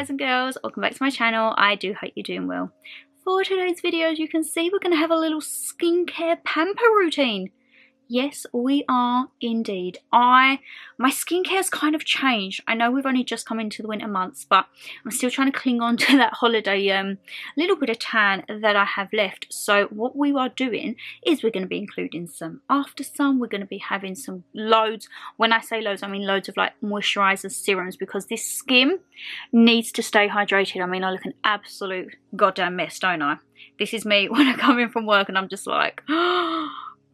guys and girls, welcome back to my channel. I do hope you're doing well. For today's video, as you can see, we're going to have a little skincare pamper routine. Yes, we are indeed. My skincare's kind of changed. I know we've only just come into the winter months, but I'm still trying to cling on to that holiday little bit of tan that I have left. So what we are doing is we're going to be including some after sun. We're going to be having some loads. When I say loads, I mean loads of like moisturizers, serums, because this skin needs to stay hydrated. I mean, I look an absolute goddamn mess, don't I? This is me when I come in from work and I'm just like,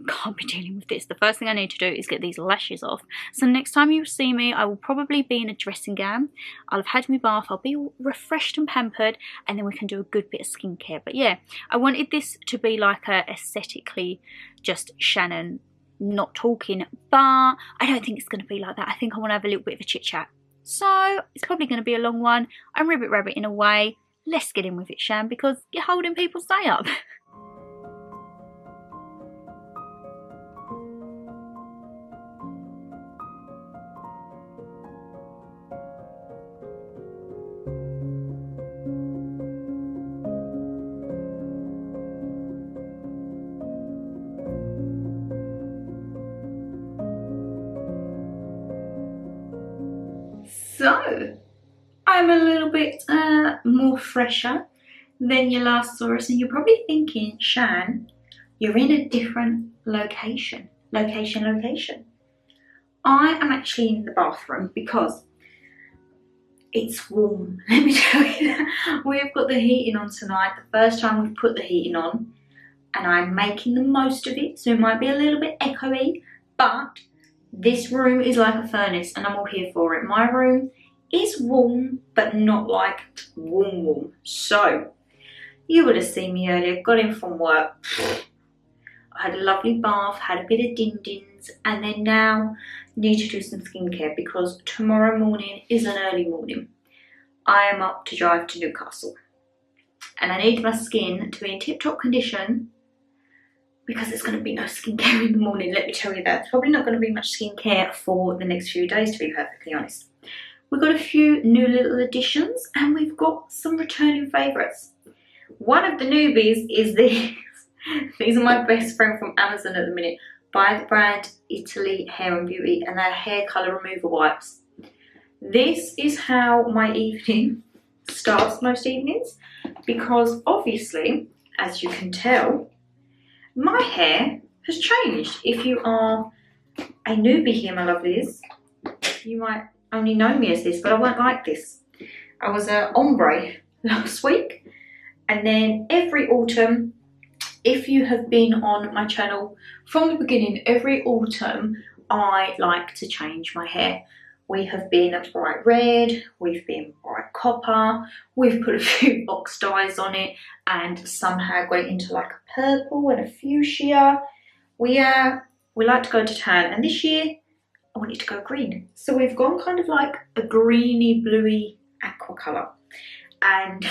can't be dealing with this. The first thing I need to do is get these lashes off. So next time you see me, I will probably be in a dressing gown. I'll have had my bath, I'll be all refreshed and pampered, and then we can do a good bit of skincare. But yeah, I wanted this to be like a aesthetically just Shannon not talking, but I don't think it's going to be like that. I think I want to have a little bit of a chit chat. So it's probably going to be a long one. I'm ribbit rabbit in a way. Let's get in with it, Shan, because you're holding people's day up. So, I'm a little bit more fresher than you last saw us, and you're probably thinking, Shan, you're in a different location. Location. I am actually in the bathroom because it's warm. Let me tell you that. We've got the heating on tonight, the first time we've put the heating on, and I'm making the most of it, so it might be a little bit echoey, but this room is like a furnace and I'm all here for it. My room is warm, but not like warm. So, you would have seen me earlier, got in from work. I had a lovely bath, had a bit of din-dins, and then now need to do some skincare because tomorrow morning is an early morning. I am up to drive to Newcastle and I need my skin to be in tip-top condition because there's going to be no skincare in the morning, let me tell you that. There's probably not going to be much skincare for the next few days, to be perfectly honest. We've got a few new little additions and we've got some returning favourites. One of the newbies is these. These are my best friend from Amazon at the minute, by the brand Italy Hair and Beauty, and they're hair colour remover wipes. This is how my evening starts most evenings, because obviously, as you can tell, my hair has changed. If you are a newbie here, my lovelies, you might only know me as this, but I weren't like this. I was an ombre last week, and then every autumn, if you have been on my channel from the beginning, every autumn I like to change my hair. We have been bright red, we've been bright copper, we've put a few box dyes on it, and somehow got it into like a purple and a fuchsia. We like to go to tan, and this year I want it to go green. So we've gone kind of like a greeny, bluey aqua colour, and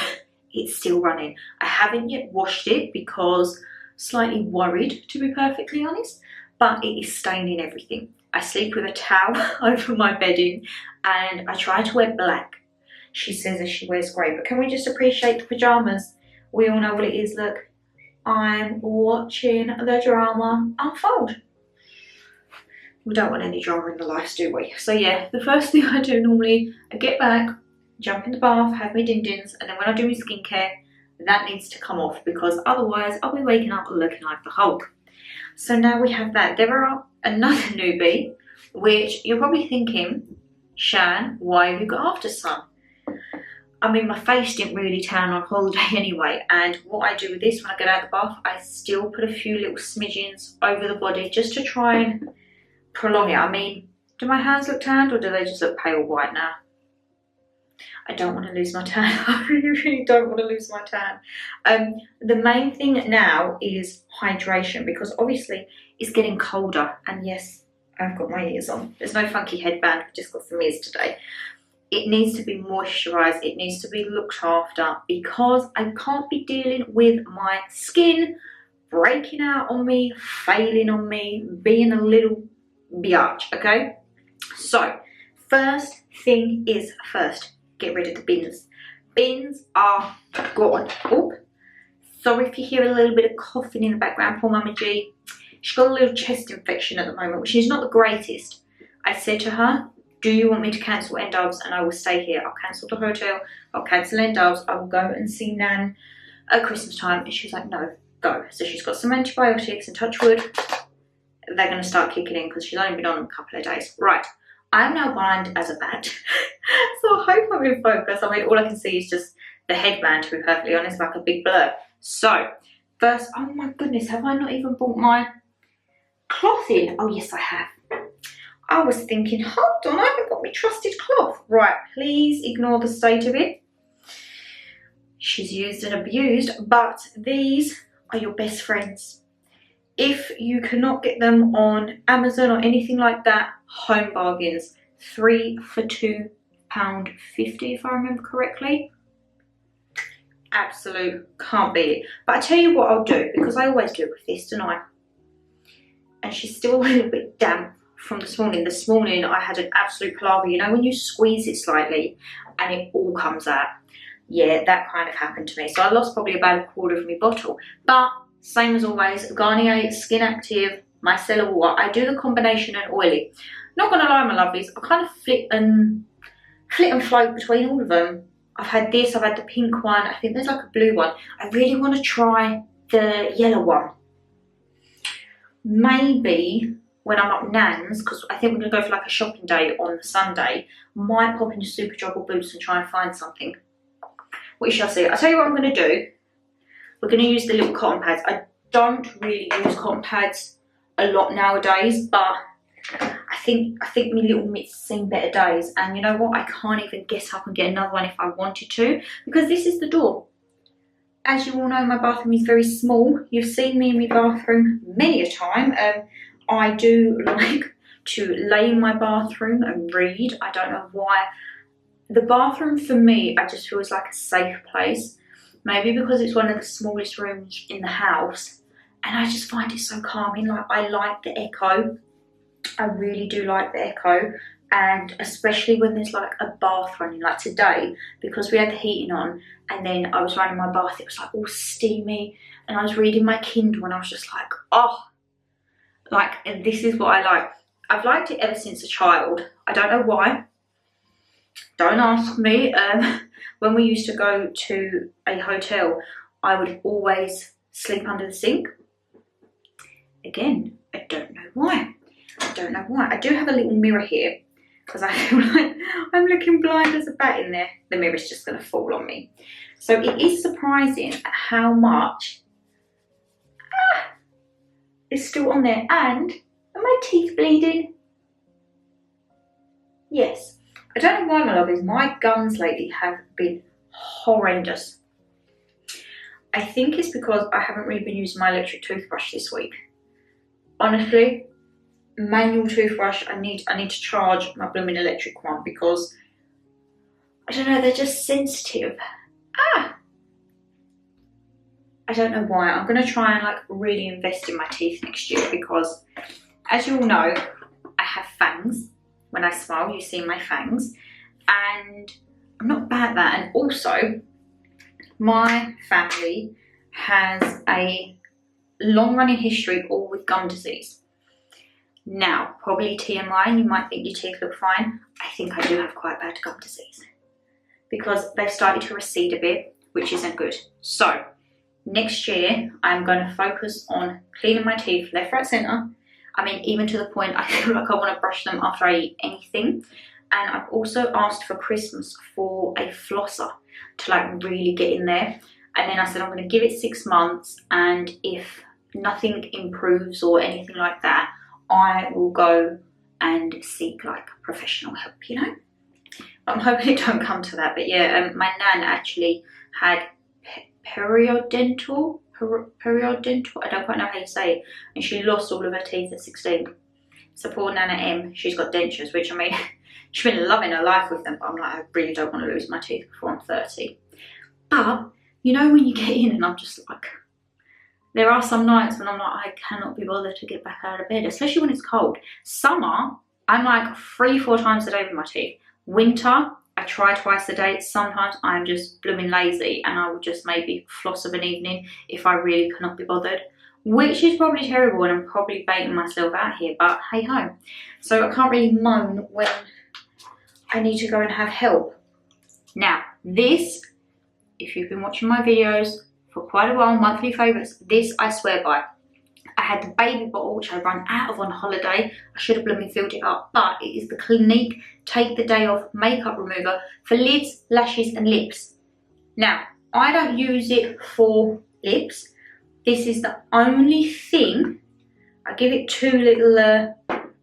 it's still running. I haven't yet washed it because I'm slightly worried, to be perfectly honest, but it is staining everything. I sleep with a towel over my bedding and I try to wear black. She says that she wears grey, but can we just appreciate the pyjamas? We all know what it is. Look, I'm watching the drama unfold. We don't want any drama in the life, do we? So yeah, the first thing I do normally, I get back, jump in the bath, have my din-dins, and then when I do my skincare, that needs to come off because otherwise I'll be waking up looking like the Hulk. So now we have that. There are another newbie, which you're probably thinking, Shan, why have you got after sun? I mean, my face didn't really tan on holiday anyway, and what I do with this when I get out of the bath, I still put a few little smidgens over the body just to try and prolong it. I mean, do my hands look tanned or do they just look pale white now? I don't want to lose my tan. I really don't want to lose my tan. The main thing now is hydration, because obviously it's getting colder, and yes, I've got my ears on. There's no funky headband, I've just got some ears today. It needs to be moisturised, it needs to be looked after, because I can't be dealing with my skin breaking out on me, failing on me, being a little biatch, okay? So, first thing is first, get rid of the bins. bins are gone. Oh, sorry if you hear a little bit of coughing in the background. Poor Mama G. She's got a little chest infection at the moment, which is not the greatest. I said to her, do you want me to cancel Endovs and I will stay here? I'll cancel the hotel, I'll cancel Endovs, I will go and see Nan at Christmas time. And she's like, no, go. So she's got some antibiotics, and touch wood, they're going to start kicking in because she's only been on them a couple of days. Right, I'm now blind as a bat. So I hope I'm in focus. I mean, all I can see is just the headband, to be perfectly honest, like a big blur. So, first, oh my goodness, have I not even brought my cloth in? Oh yes, I have. I was thinking, hold on, I haven't got my trusted cloth. Right, please ignore the state of it. She's used and abused, but these are your best friends. If you cannot get them on Amazon or anything like that, home bargains. 3 for £2.50 if I remember correctly. Absolute can't beat it. But I tell you what I'll do, because I always do with this, don't I? And she's still a little bit damp from this morning. This morning I had an absolute palaver. You know when you squeeze it slightly and it all comes out? Yeah, that kind of happened to me. So I lost probably about a quarter of my bottle. But same as always, Garnier Skin Active Micellar Water. I do the combination and oily. Not gonna lie, my lovelies, I kind of flit and float between all of them. I've had this, I've had the pink one, I think there's like a blue one. I really want to try the yellow one. Maybe when I'm up Nan's, because I think we're going to go for like a shopping day on the Sunday, might pop into Superdrug or Boots and try and find something. We shall see. I'll tell you what I'm going to do. We're going to use the little cotton pads. I don't really use cotton pads a lot nowadays, but I think my little mitts seen better days. And you know what? I can't even get up and get another one if I wanted to, because this is the door. As you all know, my bathroom is very small. You've seen me in my bathroom many a time. I do like to lay in my bathroom and read. I don't know why. The bathroom for me, I just feels like a safe place. Maybe because it's one of the smallest rooms in the house. And I just find it so calming. Like, I like the echo. I really do like the echo. And especially when there's like a bath running, like today, because we had the heating on and then I was running my bath, it was like all steamy, and I was reading my Kindle and I was just like, oh, like, and this is what I like. I've liked it ever since a child. I don't know why. Don't ask me. When we used to go to a hotel, I would always sleep under the sink. Again, I don't know why. I don't know why. I do have a little mirror here because I feel like I'm looking blind as a bat in there. The mirror's just going to fall on me. So it is surprising at how much is still on there. And are my teeth bleeding? Yes. I don't know why, my lovelies. My gums lately have been horrendous. I think it's because I haven't really been using my electric toothbrush this week. Honestly, manual toothbrush, I need to charge my blooming electric one because I don't know, they're just sensitive. I don't know why. I'm going to try and like really invest in my teeth next year because, as you all know, I have fangs. When I smile, you see my fangs, and I'm not bad at that. And also, my family has a long-running history all with gum disease. Now, probably TMI, and you might think your teeth look fine. I think I do have quite bad gum disease because they've started to recede a bit, which isn't good. So, next year, I'm going to focus on cleaning my teeth left, right, centre. I mean, even to the point I feel like I want to brush them after I eat anything. And I've also asked for Christmas for a flosser to like really get in there. And then I said I'm going to give it 6 months, and if nothing improves or anything like that, I will go and seek like professional help, you know. But I'm hoping it don't come to that. But yeah, my nan actually had periodontal, I don't quite know how you say it, and she lost all of her teeth at 16. So poor Nana M, she's got dentures, which I mean, she's been loving her life with them, but I'm like, I really don't want to lose my teeth before I'm 30. But, you know, when you get in and I'm just like, there are some nights when I'm like, I cannot be bothered to get back out of bed, especially when it's cold. Summer, I'm like 3-4 times a day with my teeth. Winter, I try twice a day. Sometimes I'm just blooming lazy and I will just maybe floss of an evening if I really cannot be bothered, which is probably terrible and I'm probably baiting myself out here, but hey ho. So I can't really moan when I need to go and have help. Now this, if you've been watching my videos for quite a while, monthly favourites, this I swear by. I had the baby bottle, which I ran out of on holiday. I should have blooming filled it up, but it is the Clinique Take the Day Off Makeup Remover for lids, lashes and lips. Now, I don't use it for lips. This is the only thing, I give it 2 little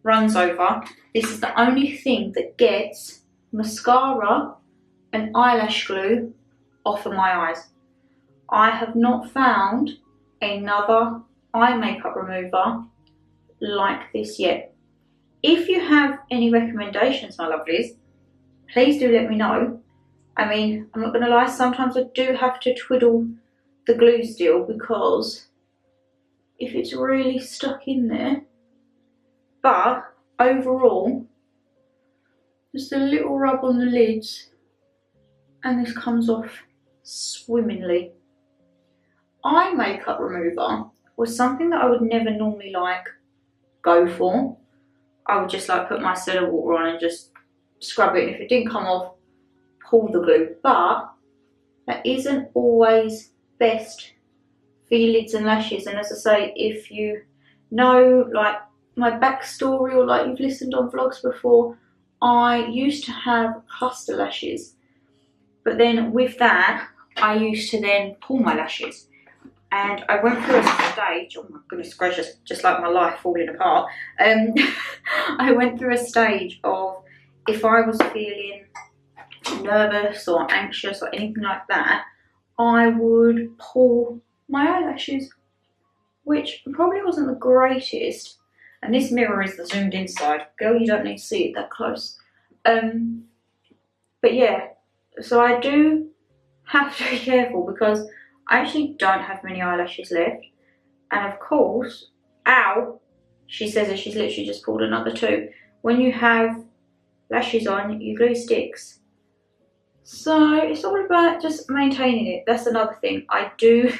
runs over. This is the only thing that gets mascara and eyelash glue off of my eyes. I have not found another eye makeup remover like this yet. If you have any recommendations, my lovelies, please do let me know. I mean, I'm not going to lie, sometimes I do have to twiddle the glue still because if it's really stuck in there. But overall, just a little rub on the lids and this comes off swimmingly. Eye makeup remover was something that I would never normally like go for. I would just like put my soda water on and just scrub it, and if it didn't come off, pull the glue. But that isn't always best for your lids and lashes. And as I say, if you know like my backstory or like you've listened on vlogs before, I used to have cluster lashes, but then with that I used to then pull my lashes. And I went through a stage, oh my goodness gracious, just like my life falling apart. I went through a stage of if I was feeling nervous or anxious or anything like that, I would pull my eyelashes, which probably wasn't the greatest. And this mirror is the zoomed in side. Girl, you don't need to see it that close. But yeah, so I do have to be careful because I actually don't have many eyelashes left. And of course, ow, she says that she's literally just pulled another 2. When you have lashes on, your glue sticks. So it's all about just maintaining it. That's another thing. I do,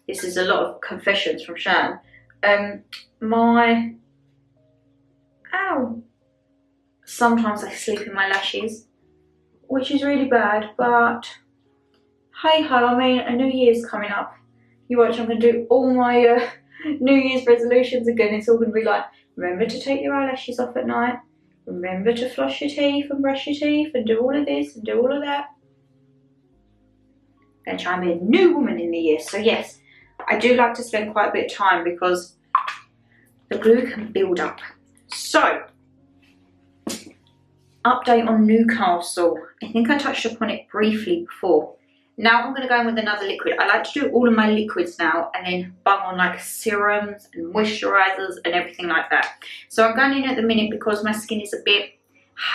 this is a lot of confessions from Shan. Sometimes I sleep in my lashes, which is really bad, but hey ho, I mean, a New Year's coming up. You watch, I'm going to do all my New Year's resolutions again. It's all going to be like, remember to take your eyelashes off at night. Remember to floss your teeth and brush your teeth and do all of this and do all of that. I'm going to try and be a new woman in the year. So yes, I do like to spend quite a bit of time because the glue can build up. So, update on Newcastle. I think I touched upon it briefly before. Now I'm going to go in with another liquid. I like to do all of my liquids now and then bung on like serums and moisturisers and everything like that. So I'm going in at the minute because my skin is a bit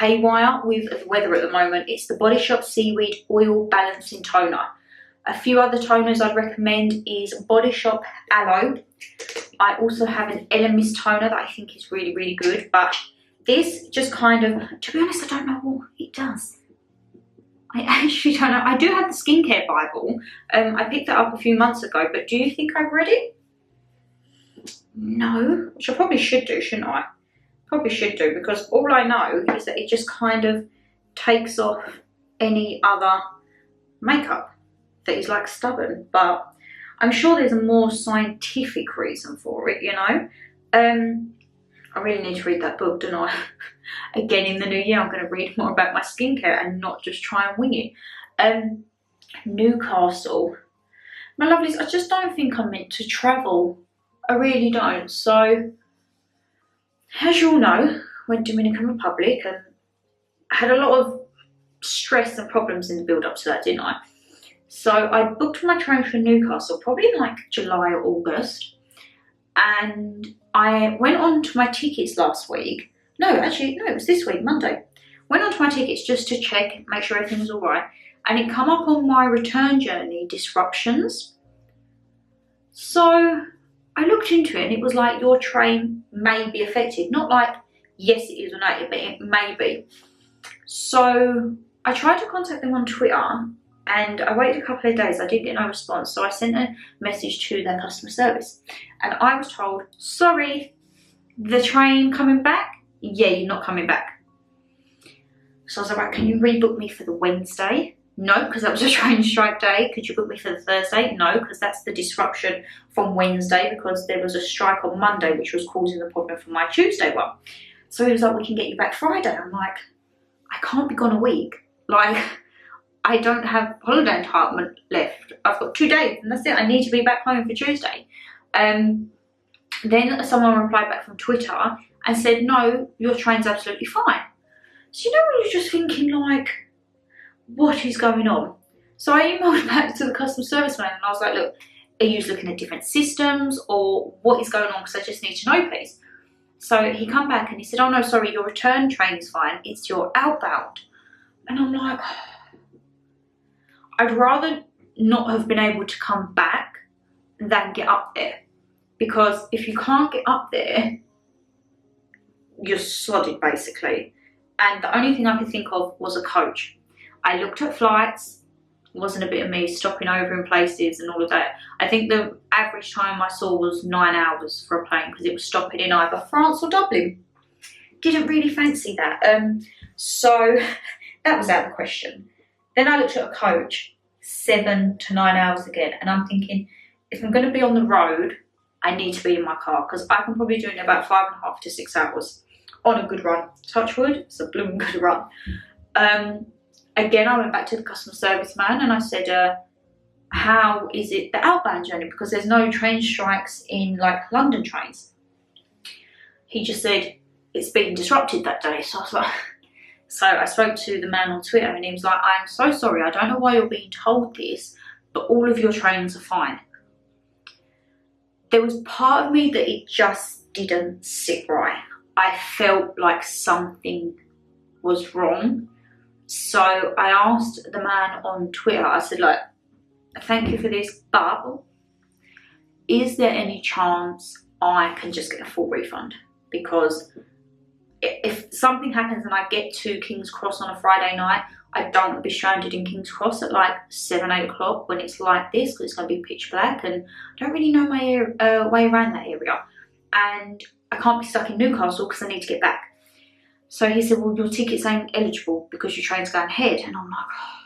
haywire with the weather at the moment. It's the Body Shop Seaweed Oil Balancing Toner. A few other toners I'd recommend is Body Shop Aloe. I also have an Ella Mist toner that I think is really, really good. But this just kind of, to be honest, I don't know what it does. I actually don't know. I do have the Skincare Bible. I picked that up a few months ago, but do you think I've read it? No, which I probably should do, shouldn't I? Probably should do, because all I know is that it just kind of takes off any other makeup that is like stubborn, but I'm sure there's a more scientific reason for it, you know? I really need to read that book, don't I? Again, in the new year, I'm going to read more about my skincare and not just try and wing it. Newcastle. My lovelies, I just don't think I'm meant to travel. I really don't. So, as you all know, I went to Dominican Republic and I had a lot of stress and problems in the build up to that, didn't I? So I booked my train for Newcastle probably in like July or August. And I went on to my tickets last week. No, actually, no, it was this week, Monday. Went on to my tickets just to check, make sure everything was all right. And it come up on my return journey, disruptions. So I looked into it and it was like, your train may be affected. Not like, yes, it is or no, but it may be. So I tried to contact them on Twitter and I waited a couple of days. I didn't get no response. So I sent a message to their customer service and I was told, sorry, the train coming back? Yeah, you're not coming back. So I was like, right, can you rebook me for the Wednesday? No, because that was a train strike day. Could you book me for the Thursday? No, because that's the disruption from Wednesday because there was a strike on Monday which was causing the problem for my Tuesday one. So he was like, we can get you back Friday. I'm like, I can't be gone a week. Like, I don't have holiday entitlement left. I've got 2 days and that's it. I need to be back home for Tuesday. Then someone replied back from Twitter and said, no, your train's absolutely fine. So you know when you're just thinking like, what is going on? So I emailed back to the customer service man and I was like, look, are you looking at different systems or what is going on? Because I just need to know, please. So he come back and he said, oh no, sorry, your return train is fine. It's your outbound. And I'm like, I'd rather not have been able to come back than get up there. Because if you can't get up there, you're sodded basically. And the only thing I could think of was a coach. I looked at flights, wasn't a bit of me stopping over in places and all of that. I think the average time I saw was 9 hours for a plane because it was stopping in either France or Dublin. Didn't really fancy that. So that was out of the question. Then I looked at a coach, 7 to 9 hours again. And I'm thinking, if I'm going to be on the road, I need to be in my car because I can probably do it in about 5.5 to 6 hours on a good run. Touch wood, it's a blooming good run. Again, I went back to the customer service man and I said, how is it the outbound journey? Because there's no train strikes in like London trains. He just said, it's been disrupted that day. So I was like, so I spoke to the man on Twitter and he was like, I'm so sorry. I don't know why you're being told this, but all of your trains are fine. There was part of me that it just didn't sit right. I felt like something was wrong. So I asked the man on Twitter, I said, like, thank you for this, but is there any chance I can just get a full refund? Because if something happens and I get to King's Cross on a Friday night, I don't want to be stranded in King's Cross at like 7, 8 o'clock when it's like this, because it's going to be pitch black and I don't really know my way around that area. And I can't be stuck in Newcastle because I need to get back. So he said, well, your tickets ain't eligible because your train's going ahead. And I'm like, oh.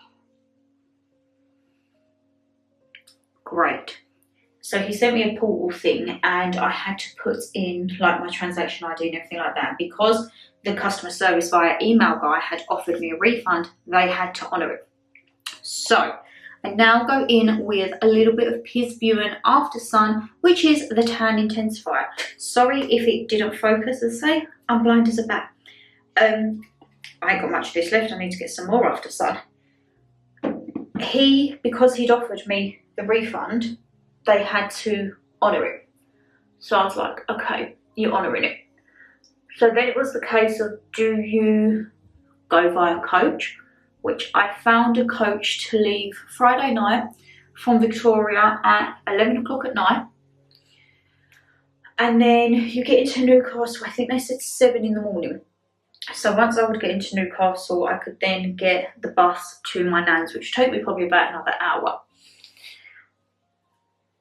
Great. So he sent me a portal thing and I had to put in like my transaction ID and everything like that. Because the customer service via email guy had offered me a refund, they had to honour it. So I now go in with a little bit of Piz Buin After Sun, which is the tan intensifier. Sorry if it didn't focus, as I say, I'm blind as a bat. I ain't got much of this left, I need to get some more After Sun. Because he'd offered me the refund, they had to honour it. So I was like, okay, you're honouring it. So then it was the case of, do you go via coach? Which I found a coach to leave Friday night from Victoria at 11 o'clock at night. And then you get into Newcastle, I think they said 7 in the morning. So once I would get into Newcastle, I could then get the bus to my nan's, which would take me probably about another hour.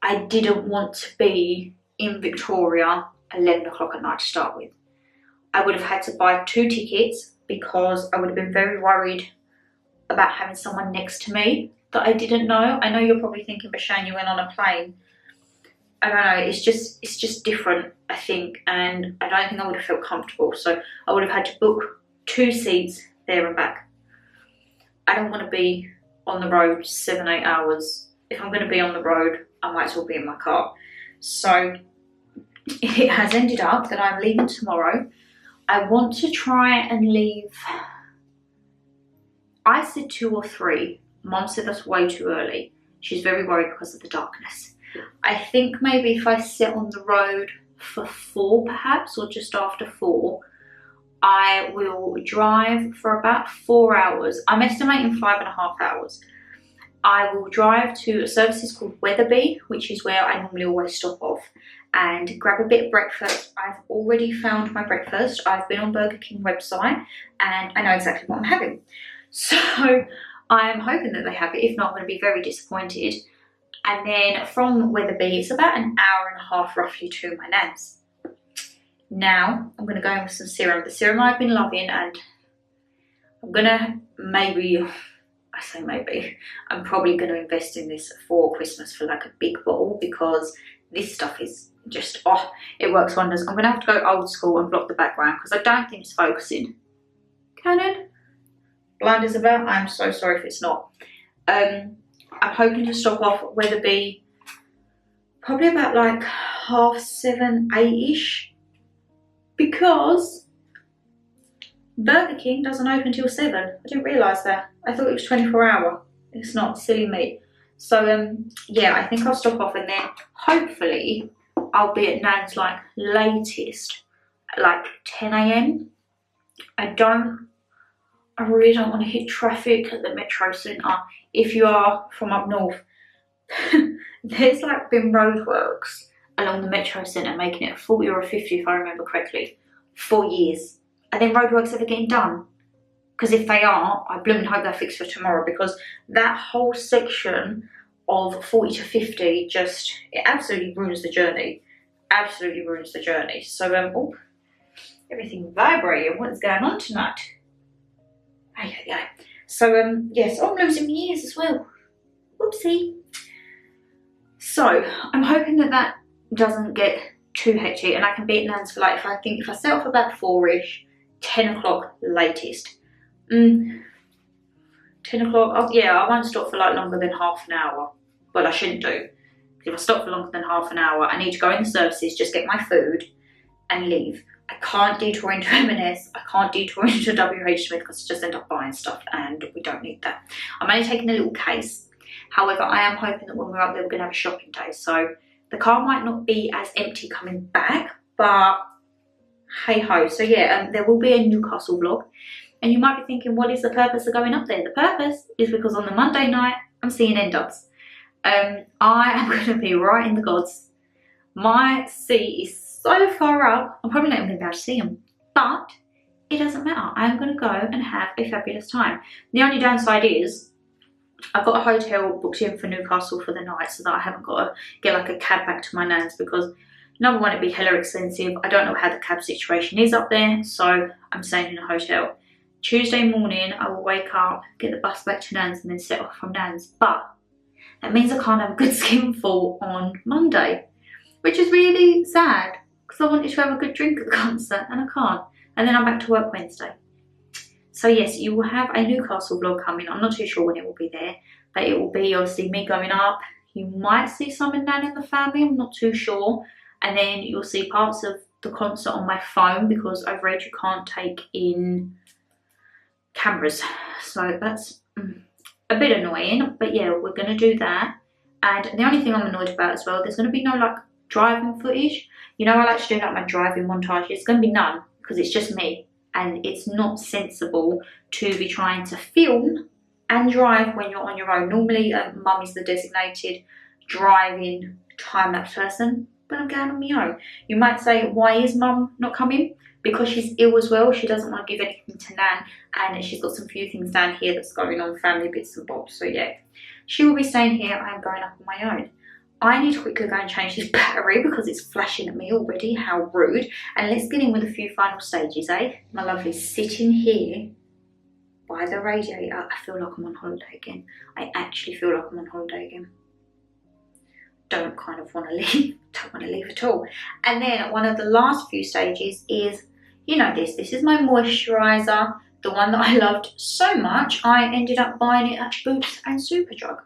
I didn't want to be in Victoria 11 o'clock at night to start with. I would have had to buy 2 tickets because I would have been very worried about having someone next to me that I didn't know. I know you're probably thinking, but Shan, you went on a plane. I don't know, it's just different, I think, and I don't think I would have felt comfortable. So I would have had to book 2 seats there and back. I don't want to be on the road 7, 8 hours. If I'm going to be on the road, I might as well be in my car. So it has ended up that I'm leaving tomorrow. I want to try and leave, I said 2 or 3. Mom said that's way too early. She's very worried because of the darkness. I think maybe if I sit on the road for 4 perhaps, or just after 4, I will drive for about 4 hours. I'm estimating 5.5 hours. I will drive to a service called Weatherby, which is where I normally always stop off, and grab a bit of breakfast. I've already found my breakfast. I've been on Burger King website and I know exactly what I'm having. So I am hoping that they have it. If not, I'm going to be very disappointed. And then from Wetherby, it's about an hour and a half roughly to my nan's. Now I'm going to go in with some serum. The serum I've been loving, and I'm going to I'm probably going to invest in this for Christmas for like a big bottle, because this stuff is just, oh, it works wonders. I'm going to have to go old school and block the background because I don't think it's focusing. Canon? Blind Isabel? I'm so sorry if it's not. I'm hoping to stop off at Wetherby probably about like 7:30, 8ish, because Burger King doesn't open till 7. I didn't realise that. I thought it was 24-hour. It's not, silly me. So yeah, I think I'll stop off, and then hopefully I'll be at Nan's like latest like 10 AM. I really don't want to hit traffic at the Metro Centre. If you are from up north, there's like been roadworks along the Metro Centre making it a 40 or a 50 if I remember correctly, for years. Are then roadworks ever getting done? Because if they are, I blooming hope they're fixed for tomorrow, because that whole section of 40 to 50 just, it absolutely ruins the journey. Absolutely ruins the journey. So, oh, everything vibrating. What is going on tonight? Yeah. So, yes, I'm losing my ears as well. Whoopsie. So, I'm hoping that that doesn't get too hectic, and I can be at Nan's for like, if I set off about 4ish, 10 o'clock latest. 10 o'clock, oh, yeah, I won't stop for like longer than half an hour. Well, I shouldn't do. If I stop for longer than half an hour, I need to go in the services, just get my food and leave. I can't detour into M&S, I can't detour into WH Smith because I just end up buying stuff, and we don't need that. I'm only taking a little case. However, I am hoping that when we're up there, we're going to have a shopping day. So the car might not be as empty coming back, but hey ho. So yeah, there will be a Newcastle vlog. And you might be thinking, what is the purpose of going up there? The purpose is because on the Monday night, I'm seeing N-Dubs. I am going to be right in the gods. My seat is so far up, I'm probably not even going to be able to see them. But it doesn't matter. I'm going to go and have a fabulous time. The only downside is I've got a hotel booked in for Newcastle for the night, so that I haven't got to get like a cab back to my nan's, because number one, it'd be hella expensive. I don't know how the cab situation is up there, so I'm staying in a hotel. Tuesday morning, I will wake up, get the bus back to Nan's, and then set off from Nan's. But that means I can't have a good skinful on Monday, which is really sad, because I wanted to have a good drink at the concert, and I can't. And then I'm back to work Wednesday. So yes, you will have a Newcastle vlog coming. I'm not too sure when it will be there, but it will be obviously me going up. You might see some of Nan in the family, I'm not too sure. And then you'll see parts of the concert on my phone, because I've read you can't take in cameras, so that's a bit annoying, but yeah, we're going to do that. And the only thing I'm annoyed about as well, there's going to be no like driving footage. You know, I like to do like my driving montage. It's going to be none, because it's just me, and it's not sensible to be trying to film and drive when you're on your own. Normally mum is the designated driving time-lapse person, but I'm going on my own. You might say, why is mum not coming? Because she's ill as well. She doesn't want to give anything to Nan, and she's got some few things down here that's going on, family bits and bobs. So yeah, she will be staying here. I'm going up on my own. I need to quickly go and change this battery because it's flashing at me already. How rude. And let's get in with a few final stages, eh? My lovely, sitting here by the radiator. I feel like I'm on holiday again. I actually feel like I'm on holiday again. Don't kind of want to leave. Don't want to leave at all. And then one of the last few stages is, you know, this is my moisturiser, the one that I loved so much I ended up buying it at Boots and Superdrug.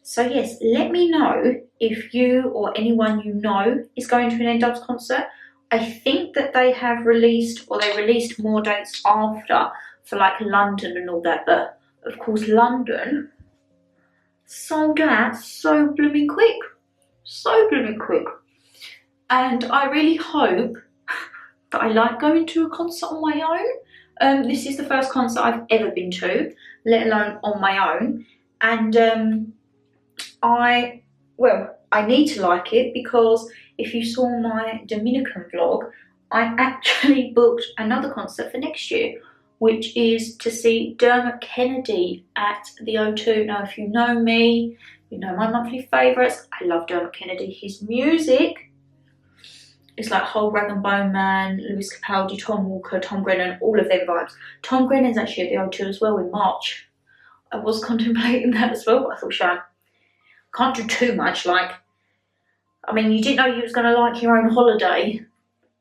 So yes, let me know if you or anyone you know is going to an N-Dubs concert. I think that they have released, or they released more dates after for like London and all that, but of course London sold out so blooming quick. So blooming quick. And I really hope that I like going to a concert on my own. This is the first concert I've ever been to, let alone on my own. And I need to like it, because if you saw my Dominican vlog, I actually booked another concert for next year which is to see Dermot Kennedy at the O2. Now, if you know me, you know my monthly favourites. I love Dermot Kennedy. His music is like Whole Rag and Bone Man, Lewis Capaldi, Tom Walker, Tom Grennan, all of them vibes. Tom Grennan's actually at the O2 as well in March. I was contemplating that as well, but I thought, Shan, can't do too much. Like, I mean, you didn't know you was going to like your own holiday,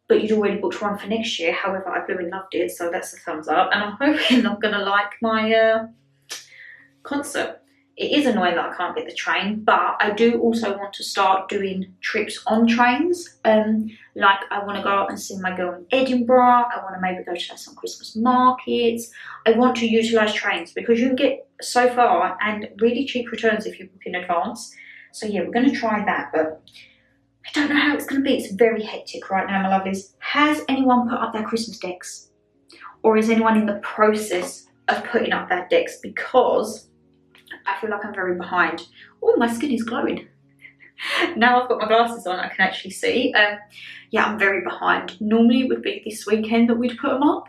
but you'd already booked one for next year. However, I blooming loved it, so that's a thumbs up. And I'm hoping I'm going to like my concert. It is annoying that I can't get the train, but I do also want to start doing trips on trains. Like, I want to go out and see my girl in Edinburgh. I want to maybe go to some Christmas markets. I want to utilise trains because you can get so far and really cheap returns if you book in advance. So yeah, we're going to try that, but I don't know how it's going to be. It's very hectic right now, my lovelies. Has anyone put up their Christmas decks? Or is anyone in the process of putting up their decks? Because I feel like I'm very behind. Oh, my skin is glowing. Now I've got my glasses on, I can actually see. Yeah, I'm very behind. Normally it would be this weekend that we'd put them up.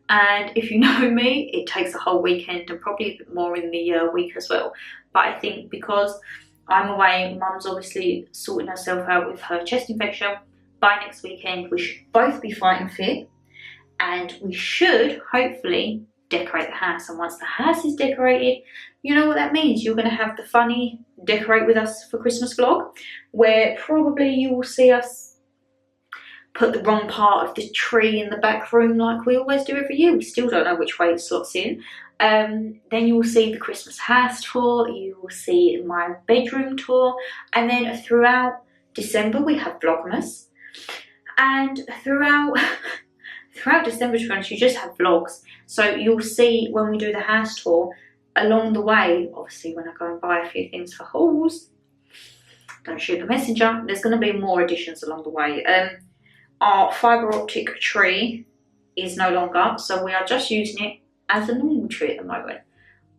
And if you know me, it takes a whole weekend and probably a bit more in the week as well. But I think because I'm away, Mum's obviously sorting herself out with her chest infection. By next weekend, we should both be fighting fit. And we should, hopefully, decorate the house. And once the house is decorated, you know what that means. You're going to have the funny decorate with us for Christmas vlog, where probably you will see us put the wrong part of the tree in the back room like we always do every year. We still don't know which way it slots in. Then you will see the Christmas house tour, you will see my bedroom tour, and then throughout December we have Vlogmas, and throughout December, to be honest, you just have vlogs. So you'll see when we do the house tour, along the way, obviously when I go and buy a few things for hauls, don't shoot the messenger, there's going to be more additions along the way. Our fibre optic tree is no longer, so we are just using it as a normal tree at the moment.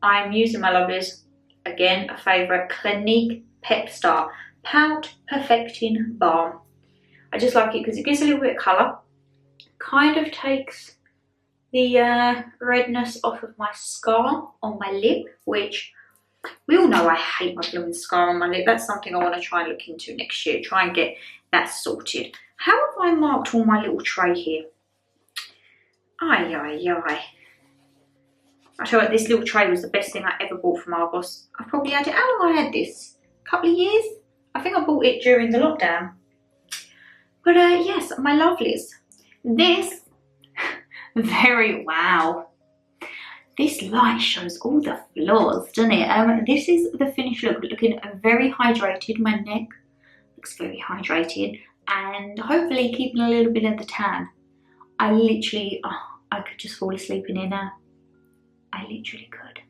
I'm using, my lovelies, again, a favourite, Clinique Pep Star Pout Perfecting Balm. I just like it because it gives a little bit of colour, kind of takes the redness off of my scar on my lip, which we all know I hate my blooming scar on my lip. That's something I want to try and look into next year, try and get that sorted. How have I marked all my little tray here? Aye, aye, aye. I tell you what, this little tray was the best thing I ever bought from Argos. I've probably had it, how long I had this? A couple of years? I think I bought it during the lockdown. But yes, my lovelies. This, very wow. This light shows all the flaws, doesn't it? This is the finished look, looking very hydrated. My neck looks very hydrated and hopefully keeping a little bit of the tan. I literally, I could just fall asleep in here now. I literally could.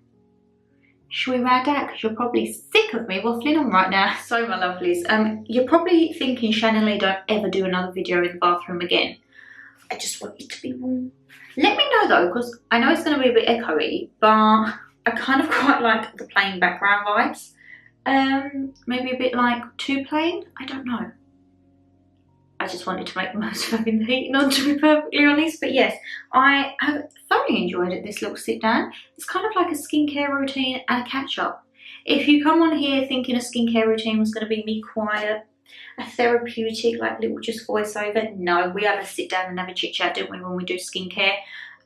Should we ride out? Because you're probably sick of me waffling on right now. So my lovelies, you're probably thinking, Shannon Lee, don't ever do another video in the bathroom again. I just want it to be warm. Let me know though, because I know it's going to be a bit echoey, but I kind of quite like the plain background vibes. Maybe a bit like too plain, I don't know. I just wanted to make the most of having the heating on, to be perfectly honest. But yes, I have thoroughly enjoyed it, this little sit down. It's kind of like a skincare routine and a catch up. If you come on here thinking a skincare routine was going to be me quiet, a therapeutic, like little just voiceover, no, we have a sit down and have a chit chat, don't we, when we do skincare.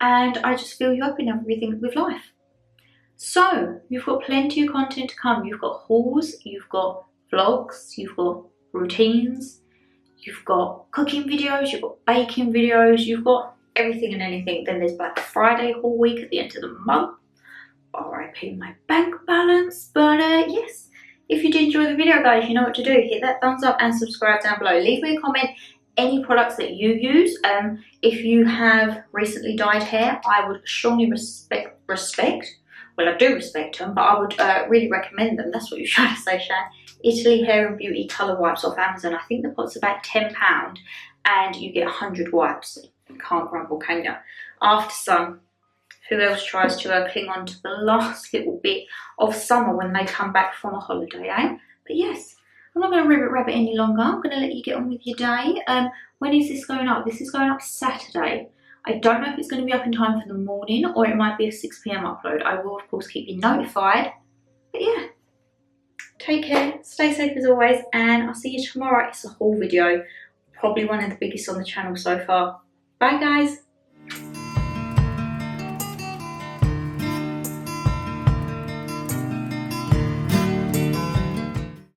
And I just fill you up in everything with life. So you've got plenty of content to come. You've got hauls, you've got vlogs, you've got routines, you've got cooking videos, you've got baking videos, you've got everything and anything. Then there's Black Friday haul week at the end of the month. RIP my bank balance. But yes, if you did enjoy the video, guys, you know what to do. Hit that thumbs up and subscribe down below. Leave me a comment any products that you use. If you have recently dyed hair, I would strongly respect, well, I do respect them, but I would really recommend them. That's what you're trying to say, Shan. Italy Hair and Beauty Colour Wipes off Amazon. I think the pot's about £10 and you get 100 wipes. You can't grumble, can you? After sun, who else tries to cling on to the last little bit of summer when they come back from a holiday, eh? But yes, I'm not going to ribbit rabbit any longer. I'm going to let you get on with your day. When is this going up? This is going up Saturday. I don't know if it's going to be up in time for the morning or it might be a 6 p.m. upload. I will of course keep you notified. But yeah, take care, stay safe as always, and I'll see you tomorrow. It's a haul video, probably one of the biggest on the channel so far. Bye guys.